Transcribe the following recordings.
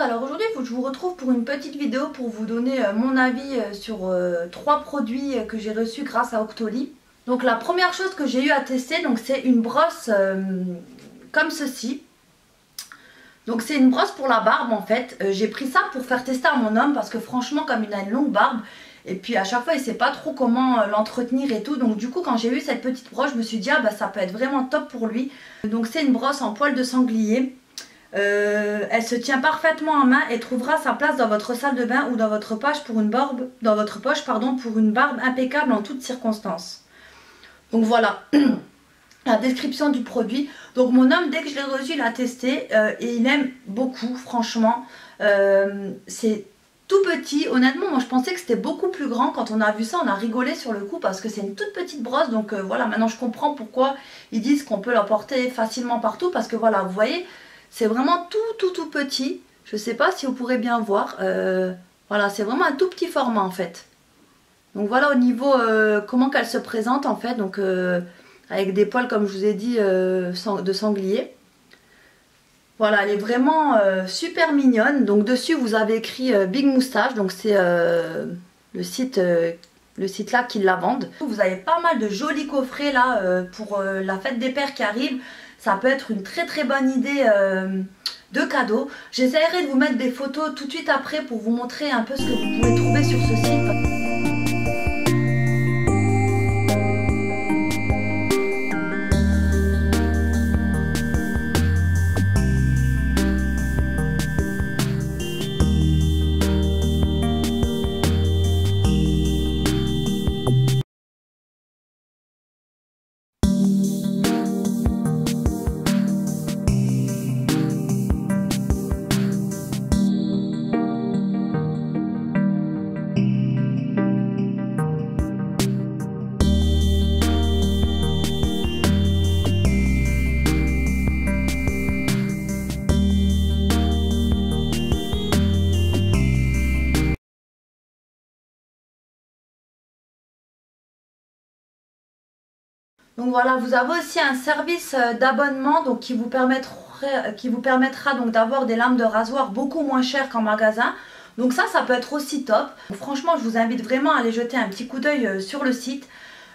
monde. Alors aujourd'hui je vous retrouve pour une petite vidéo pour vous donner mon avis sur 3 produits que j'ai reçus grâce à Octoly. Donc la première chose que j'ai eu à tester, c'est une brosse comme ceci. Donc c'est une brosse pour la barbe en fait. J'ai pris ça pour faire tester à mon homme parce que franchement comme il a une longue barbe et puis à chaque fois il sait pas trop comment l'entretenir et tout. Donc du coup quand j'ai eu cette petite brosse je me suis dit ah bah ça peut être vraiment top pour lui. Donc c'est une brosse en poil de sanglier. Elle se tient parfaitement en main et trouvera sa place dans votre salle de bain ou dans votre poche pour une barbe, pour une barbe impeccable en toutes circonstances. Donc voilà la description du produit. Donc mon homme, dès que je l'ai reçu, il a testé et il aime beaucoup, franchement. C'est tout petit. Honnêtement, moi je pensais que c'était beaucoup plus grand. Quand on a vu ça, on a rigolé sur le coup parce que c'est une toute petite brosse. Donc voilà, maintenant je comprends pourquoi ils disent qu'on peut la porter facilement partout. Parce que voilà, vous voyez, c'est vraiment tout petit. Je sais pas si vous pourrez bien voir. Voilà, c'est vraiment un tout petit format en fait. Donc voilà au niveau comment qu'elle se présente en fait. Donc avec des poils comme je vous ai dit de sanglier. Voilà, elle est vraiment super mignonne. Donc dessus vous avez écrit Big Moustache. Donc c'est le site là qui la vendent. Vous avez pas mal de jolis coffrets là pour la fête des pères qui arrive. Ça peut être une très bonne idée de cadeau. J'essaierai de vous mettre des photos tout de suite après pour vous montrer un peu ce que vous pouvez trouver sur ce site. Donc voilà, vous avez aussi un service d'abonnement donc qui vous permettra donc d'avoir des lames de rasoir beaucoup moins chères qu'en magasin. Donc ça peut être aussi top. Donc franchement, je vous invite vraiment à aller jeter un petit coup d'œil sur le site.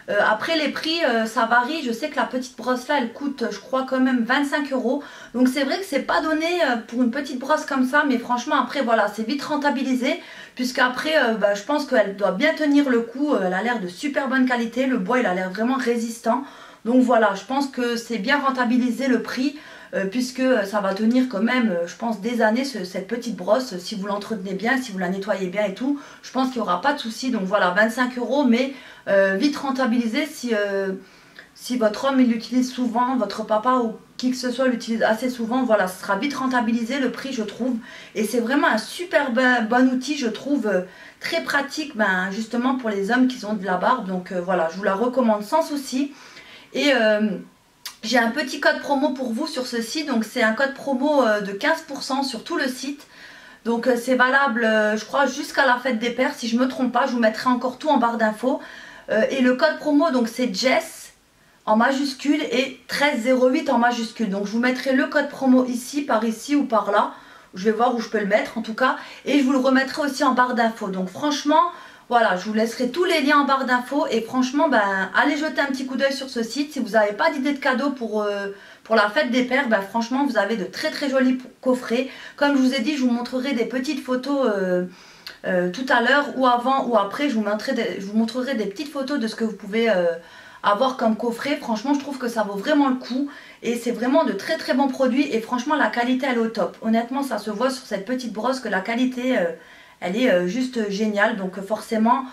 Après les prix ça varie, je sais que la petite brosse là elle coûte je crois quand même 25 €. Donc c'est vrai que c'est pas donné pour une petite brosse comme ça, mais franchement après voilà c'est vite rentabilisé. Puisque après je pense qu'elle doit bien tenir le coup, elle a l'air de super bonne qualité, le bois il a l'air vraiment résistant. Donc voilà, je pense que c'est bien rentabilisé le prix. Puisque ça va tenir quand même, je pense, des années cette petite brosse, si vous l'entretenez bien, si vous la nettoyez bien et tout, je pense qu'il n'y aura pas de souci. Donc voilà, 25 €, mais vite rentabilisé si votre homme il l'utilise souvent, votre papa ou qui que ce soit l'utilise assez souvent, voilà, ce sera vite rentabilisé le prix je trouve. Et c'est vraiment un super bon outil je trouve, très pratique justement pour les hommes qui ont de la barbe. Donc voilà, je vous la recommande sans souci. Et j'ai un petit code promo pour vous sur ce site, donc c'est un code promo de 15% sur tout le site. Donc c'est valable je crois jusqu'à la fête des pères si je me trompe pas, je vous mettrai encore tout en barre d'infos. Et le code promo donc c'est Jess en majuscule et 1308 en majuscule. Donc je vous mettrai le code promo ici, par ici ou par là. Je vais voir où je peux le mettre en tout cas. Et je vous le remettrai aussi en barre d'infos. Donc franchement... Voilà, je vous laisserai tous les liens en barre d'infos et franchement, allez jeter un petit coup d'œil sur ce site. Si vous n'avez pas d'idée de cadeau pour la fête des pères, franchement, vous avez de très jolis coffrets. Comme je vous ai dit, je vous montrerai des petites photos tout à l'heure ou avant ou après. Je vous montrerai des petites photos de ce que vous pouvez avoir comme coffret. Franchement, je trouve que ça vaut vraiment le coup et c'est vraiment de très bons produits et franchement, la qualité, elle est au top. Honnêtement, ça se voit sur cette petite brosse que la qualité... elle est juste géniale, donc forcément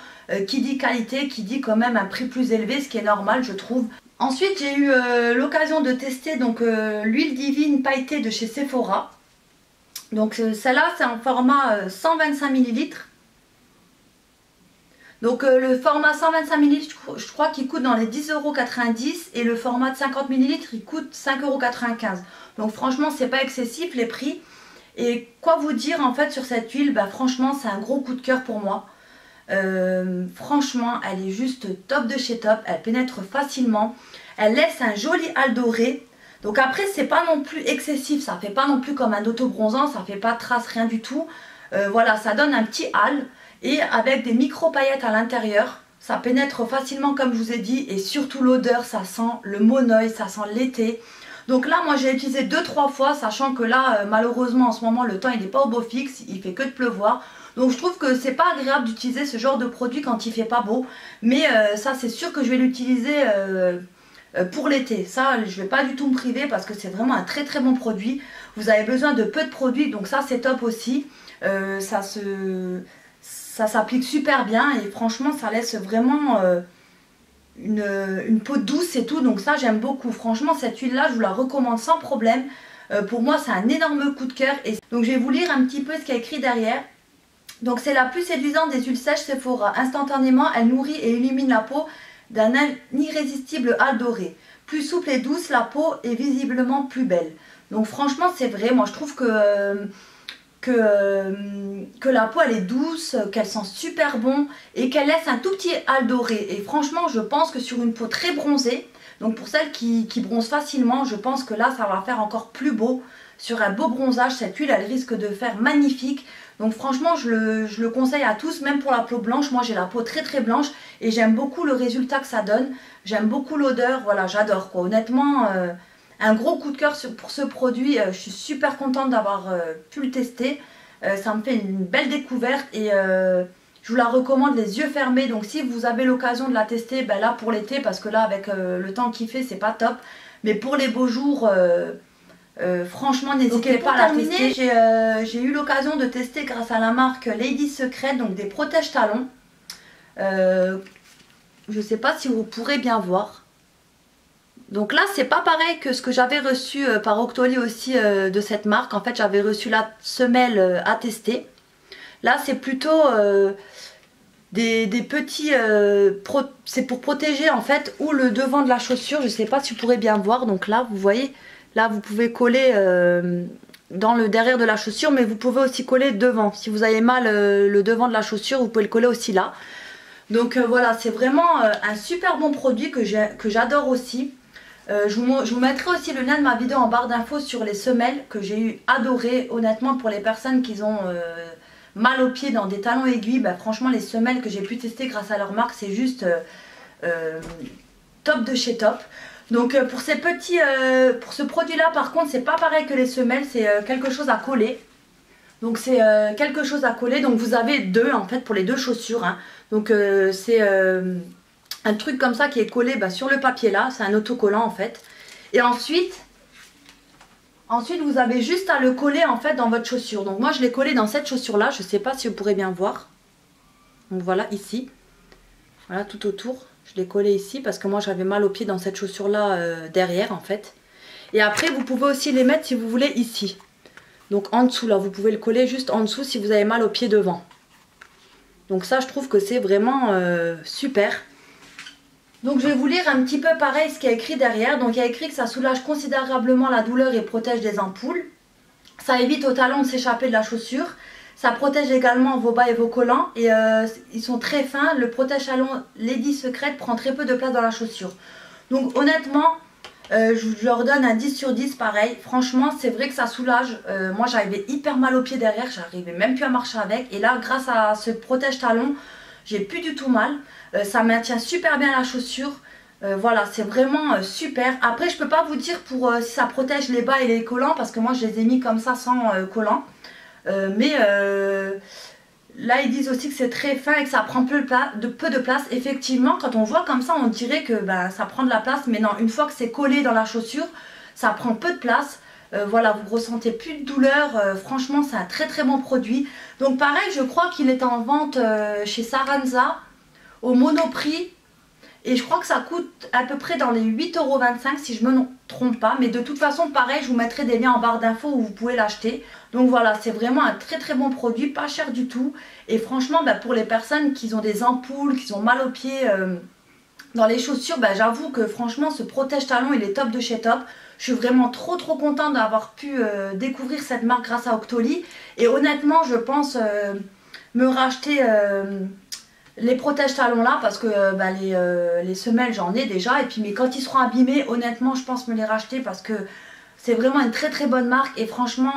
qui dit qualité, qui dit quand même un prix plus élevé, ce qui est normal je trouve. Ensuite j'ai eu l'occasion de tester donc l'huile divine pailletée de chez Sephora. Donc celle-là c'est en format 125 ml. Donc le format 125 ml je crois qu'il coûte dans les 10,90 € et le format de 50 ml il coûte 5,95 €. Donc franchement c'est pas excessif les prix. Et quoi vous dire en fait sur cette huile, franchement c'est un gros coup de cœur pour moi. Franchement elle est juste top de chez top, elle pénètre facilement, elle laisse un joli halo doré. Donc après c'est pas non plus excessif, ça fait pas non plus comme un auto-bronzant, ça fait pas de traces, rien du tout. Voilà, ça donne un petit hâle et avec des micro paillettes à l'intérieur. Ça pénètre facilement comme je vous ai dit et surtout l'odeur, ça sent le monoeil, ça sent l'été. Donc là moi j'ai utilisé 2-3 fois, sachant que là malheureusement en ce moment le temps il n'est pas au beau fixe, il fait que de pleuvoir. Donc je trouve que c'est pas agréable d'utiliser ce genre de produit quand il fait pas beau. Mais ça c'est sûr que je vais l'utiliser pour l'été. Ça je vais pas du tout me priver parce que c'est vraiment un très très bon produit. Vous avez besoin de peu de produits, donc ça c'est top aussi. Ça s'applique super bien et franchement ça laisse vraiment une peau douce et tout, donc ça j'aime beaucoup. Franchement cette huile là je vous la recommande sans problème. Pour moi c'est un énorme coup de cœur. Donc je vais vous lire un petit peu ce qu'il y a écrit derrière. Donc c'est la plus séduisante des huiles sèches Sephora. Instantanément elle nourrit et illumine la peau d'un irrésistible hâle doré. Plus souple et douce, la peau est visiblement plus belle. Donc franchement c'est vrai, moi je trouve que la peau elle est douce, qu'elle sent super bon et qu'elle laisse un tout petit hâle doré. Et franchement je pense que sur une peau très bronzée, donc pour celles qui bronzent facilement, je pense que là ça va faire encore plus beau. Sur un beau bronzage, cette huile elle risque de faire magnifique. Donc franchement je le conseille à tous, même pour la peau blanche. Moi j'ai la peau très très blanche et j'aime beaucoup le résultat que ça donne. J'aime beaucoup l'odeur, voilà j'adore quoi. Honnêtement un gros coup de cœur pour ce produit. Je suis super contente d'avoir pu le tester. Ça me fait une belle découverte et je vous la recommande les yeux fermés. Donc si vous avez l'occasion de la tester, ben là pour l'été, parce que là avec le temps qu'il fait c'est pas top. Mais pour les beaux jours, franchement n'hésitez pas à la tester. J'ai eu l'occasion de tester grâce à la marque Lady Secret, donc des protège talons. Je sais pas si vous pourrez bien voir. Donc là c'est pas pareil que ce que j'avais reçu par Octoly aussi de cette marque. En fait j'avais reçu la semelle à tester. Là c'est plutôt des petits... c'est pour protéger en fait ou le devant de la chaussure. Je sais pas si vous pourrez bien voir. Donc là vous voyez, là vous pouvez coller dans le derrière de la chaussure. Mais vous pouvez aussi coller devant. Si vous avez mal le devant de la chaussure, vous pouvez le coller aussi là. Donc voilà, c'est vraiment un super bon produit que j'adore aussi. Je vous mettrai aussi le lien de ma vidéo en barre d'infos sur les semelles que j'ai eu adoré. Honnêtement pour les personnes qui ont mal aux pieds dans des talons aiguilles, bah, franchement les semelles que j'ai pu tester grâce à leur marque c'est juste top de chez top. Donc pour ce produit là par contre c'est pas pareil que les semelles, c'est quelque chose à coller. Donc c'est quelque chose à coller, donc vous avez deux en fait pour les deux chaussures hein. Donc c'est un truc comme ça qui est collé sur le papier là, c'est un autocollant en fait. Et ensuite vous avez juste à le coller en fait dans votre chaussure. Donc moi je l'ai collé dans cette chaussure là, je sais pas si vous pourrez bien voir. Donc voilà ici, voilà tout autour, je l'ai collé ici parce que moi j'avais mal au pied dans cette chaussure là derrière en fait. Et après vous pouvez aussi les mettre si vous voulez ici. Donc en dessous là, vous pouvez le coller juste en dessous si vous avez mal au pied devant. Donc ça je trouve que c'est vraiment super. Donc je vais vous lire un petit peu pareil ce qu'il y a écrit derrière. Donc il y a écrit que ça soulage considérablement la douleur et protège des ampoules. Ça évite aux talons de s'échapper de la chaussure. Ça protège également vos bas et vos collants. Et ils sont très fins. Le protège-talons Lady Secret prend très peu de place dans la chaussure. Donc honnêtement, je leur donne un 10 sur 10 pareil. Franchement c'est vrai que ça soulage. Moi j'avais hyper mal aux pieds derrière. J'arrivais même plus à marcher avec. Et là grâce à ce protège-talons, j'ai plus du tout mal. Ça maintient super bien la chaussure. Voilà, c'est vraiment super. Après, je peux pas vous dire pour si ça protège les bas et les collants parce que moi, je les ai mis comme ça sans collants. Mais là, ils disent aussi que c'est très fin et que ça prend peu de place. Effectivement, quand on voit comme ça, on dirait que ça prend de la place. Mais non, une fois que c'est collé dans la chaussure, ça prend peu de place. Voilà, vous ressentez plus de douleur. Franchement, c'est un très très bon produit. Donc pareil, je crois qu'il est en vente chez Saranza au Monoprix. Et je crois que ça coûte à peu près dans les 8,25 € si je me trompe pas. Mais de toute façon, pareil, je vous mettrai des liens en barre d'infos où vous pouvez l'acheter. Donc voilà, c'est vraiment un très très bon produit, pas cher du tout. Et franchement, pour les personnes qui ont des ampoules, qui ont mal aux pieds dans les chaussures, j'avoue que franchement, ce protège-talons, il est top de chez top. Je suis vraiment trop contente d'avoir pu découvrir cette marque grâce à Octoly. Et honnêtement, je pense me racheter les protège talons là parce que les semelles j'en ai déjà, et puis mais quand ils seront abîmés, honnêtement je pense me les racheter parce que c'est vraiment une très très bonne marque, et franchement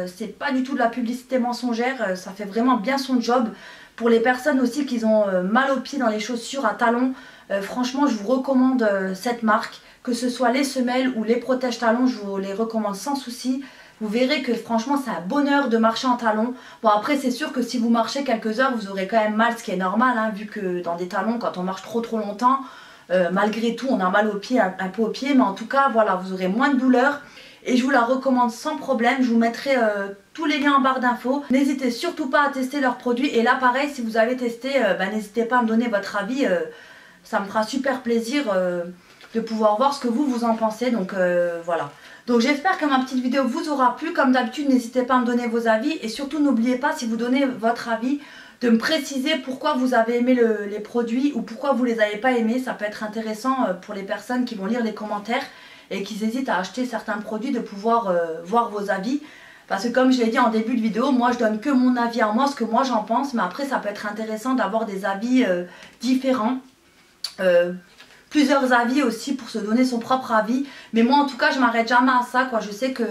c'est pas du tout de la publicité mensongère, ça fait vraiment bien son job. Pour les personnes aussi qui ont mal aux pieds dans les chaussures à talons, franchement je vous recommande cette marque, que ce soit les semelles ou les protège talons, je vous les recommande sans souci. Vous verrez que franchement c'est un bonheur de marcher en talons. Bon après c'est sûr que si vous marchez quelques heures vous aurez quand même mal, ce qui est normal hein, vu que dans des talons quand on marche trop longtemps, malgré tout on a mal aux pieds, un peu aux pieds, mais en tout cas voilà, vous aurez moins de douleur. Et je vous la recommande sans problème, je vous mettrai tous les liens en barre d'infos. N'hésitez surtout pas à tester leurs produits, et là pareil si vous avez testé, n'hésitez pas à me donner votre avis, ça me fera super plaisir de pouvoir voir ce que vous en pensez, donc voilà. Donc j'espère que ma petite vidéo vous aura plu. Comme d'habitude, n'hésitez pas à me donner vos avis, et surtout n'oubliez pas, si vous donnez votre avis, de me préciser pourquoi vous avez aimé les produits ou pourquoi vous les avez pas aimés. Ça peut être intéressant pour les personnes qui vont lire les commentaires et qui hésitent à acheter certains produits, de pouvoir voir vos avis. Parce que comme je l'ai dit en début de vidéo, moi je donne que mon avis à moi, ce que moi j'en pense, mais après ça peut être intéressant d'avoir des avis différents. Plusieurs avis aussi pour se donner son propre avis, mais moi en tout cas je m'arrête jamais à ça quoi. Je sais que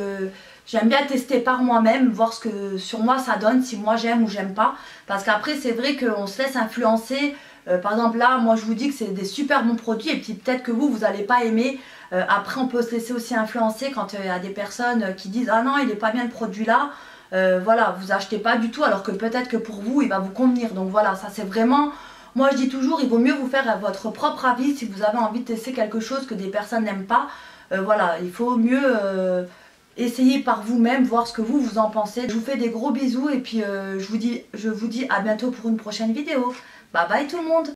j'aime bien tester par moi-même, voir ce que sur moi ça donne, si moi j'aime ou j'aime pas, parce qu'après c'est vrai qu'on se laisse influencer. Par exemple là moi je vous dis que c'est des super bons produits, et puis peut-être que vous n'allez pas aimer. Après on peut se laisser aussi influencer quand il y a des personnes qui disent ah non il est pas bien le produit là, voilà, vous achetez pas du tout, alors que peut-être que pour vous il va vous convenir. Donc voilà, ça c'est vraiment... Moi je dis toujours, il vaut mieux vous faire votre propre avis si vous avez envie de tester quelque chose que des personnes n'aiment pas. Voilà, il faut mieux essayer par vous-même, voir ce que vous en pensez. Je vous fais des gros bisous, et puis je vous dis à bientôt pour une prochaine vidéo. Bye bye tout le monde!